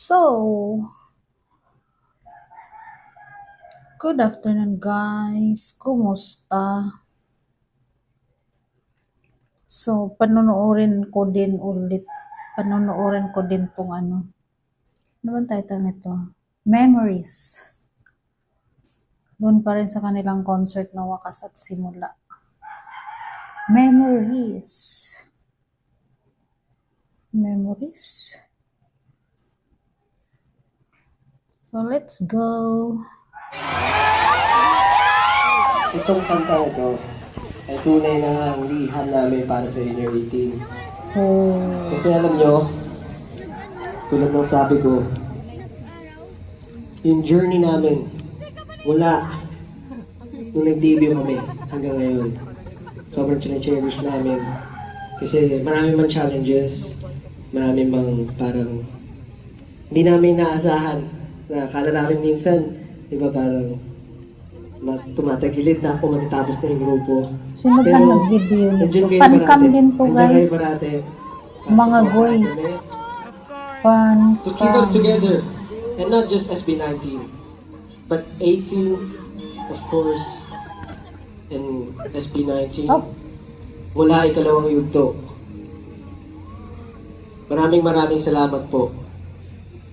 So, good afternoon guys. Kumusta? So, Panonoodin ko din tong ano. Ano bang title nito? Memories. Doon pa rin sa kanilang concert na wakas at simula. Memories. Memories. So, let's go. Itong kanta na to ay tunay na ang liham namin para sa Inner 18. Oh. Kasi alam nyo, tulad ng sabi ko, yung journey namin mula nung nag-debut kami hanggang ngayon, sobrang cherish namin. Kasi marami mang challenges, marami mang parang hindi namin naasahan na akala namin minsan, di ba parang tumatagilid na ako matatapos na yung grupo. Sino ba nag-video nito? Fan cam din to guys. Mga boys. Fan to keep us together. And not just SB19, but 18, of course, and SB19. Oh. Mula ikalawang yugto. Maraming salamat po.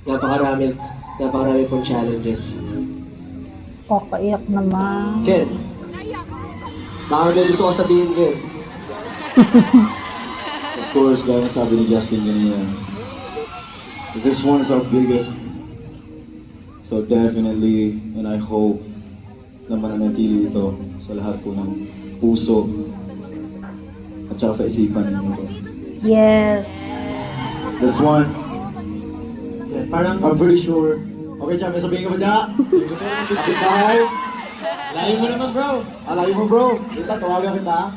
Napakarami pong challenges. Kakaiyak naman. Ken, baka may gusto ko sabihin, Ken. Of course, gaya sabi ni Justin kanina, this one is our biggest. So definitely, and I hope na mananatili ito sa lahat po ng puso at saka sa isipan ninyo. Yes. This one, Yeah, parang I'm pretty sure. Okay, Cham, may sabihin ka ba dyan? 55? layo mo naman, bro. Alayo mo, bro. Kita, tawagan kita.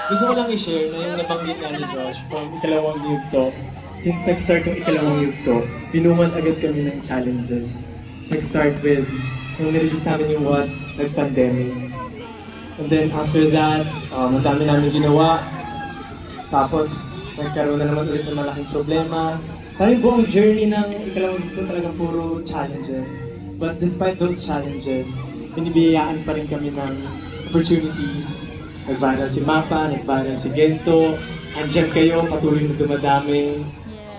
Gusto ko lang i-share na yung nabanggit nga ni Josh from ikalawang yugto. Since nag-start yung ikalawang yugto, binuman agad kami ng challenges. Nag-start with, nung nirelease namin yung What, nag-pandemic. And then after that, ang dami namin ginawa. Tapos, nagkaroon na naman ulit ng malaking problema. Parang yung buong journey ng ikalawang yugto talagang puro challenges. But despite those challenges, binibiyayaan pa rin kami ng opportunities. Nag-viral si Mapa, nag-viral si Gento, andyan kayo, patuloy na dumadami.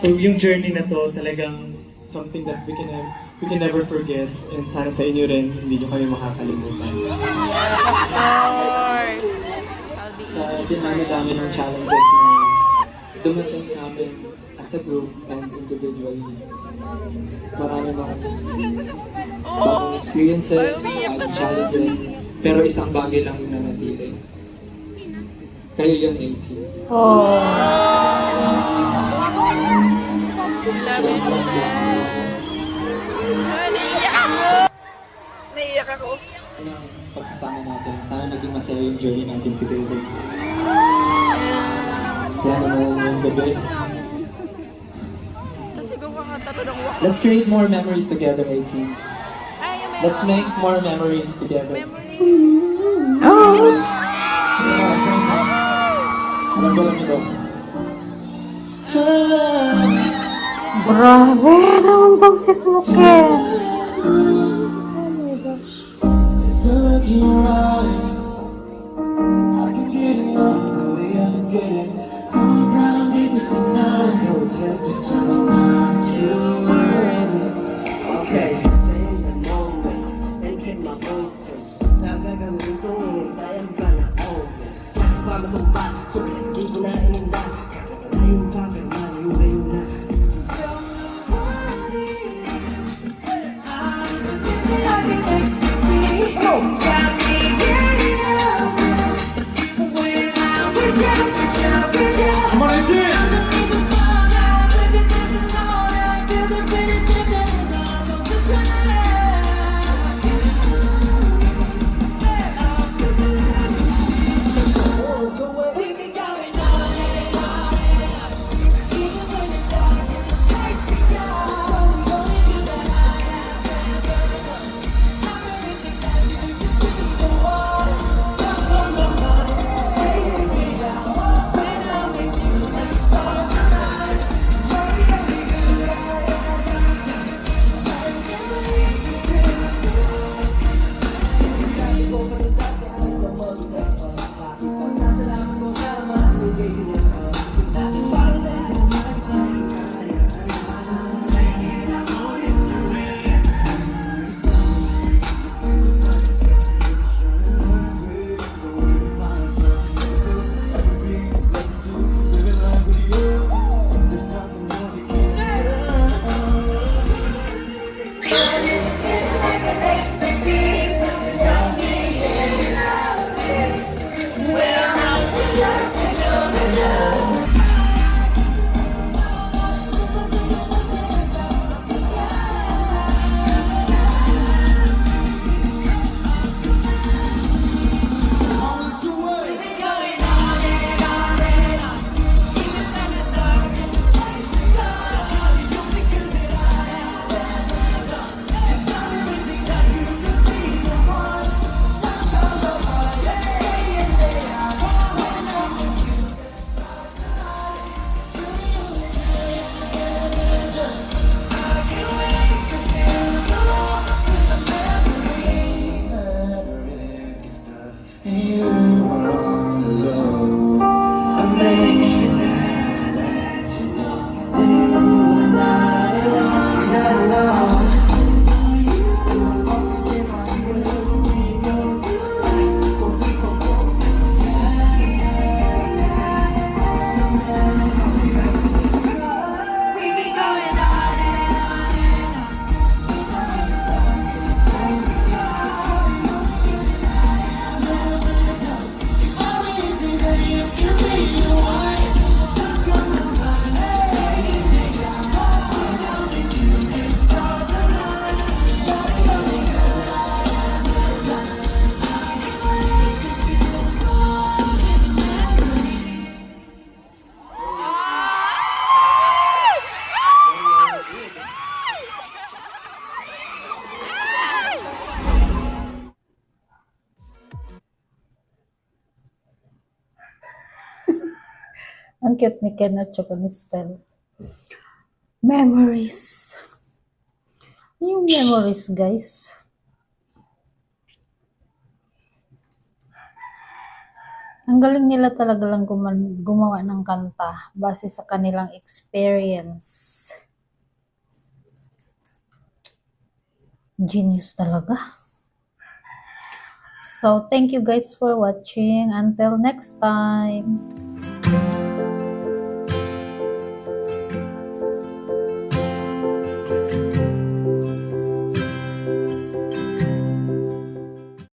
So yung journey na to talagang something that we can never forget, and sana sa inyo rin, hindi nyo kami makakalimutan. Yes, of course. Sa dinami-dami ng challenges na dumating sa amin as a group and individually, marami bagong experiences, bagong challenges, pero isang bagay lang yung nanatili. Kayo yung 18. Oh. Love you so much. Naiiyak ako! Naiiyak ako. Ang pagsasama natin, sana naging masaya yung journey natin together. Kaya naman yung gabi. Tapos siguro kakanta to ng wako. Let's create more memories together, 18. Ay, yung may Let's make more memories together. memory. Anong galang ito? Grabe naman boses mo, Ken. Oh my gosh. It's looking right. I can get enough, no way I can get it. All around deep is the night. No temperature, not too early. Okay. And keep my focus. Nagagawin ko kaya ka na always. Paano mo ba? So, hindi ko na ininda. Ngayon ka ka na, ngayon na. cute ni Ken at saka ni Stel. Memories. Yung memories, guys. Ang galing nila talaga lang gumawa ng kanta base sa kanilang experience. Genius talaga. So, thank you guys for watching. Until next time.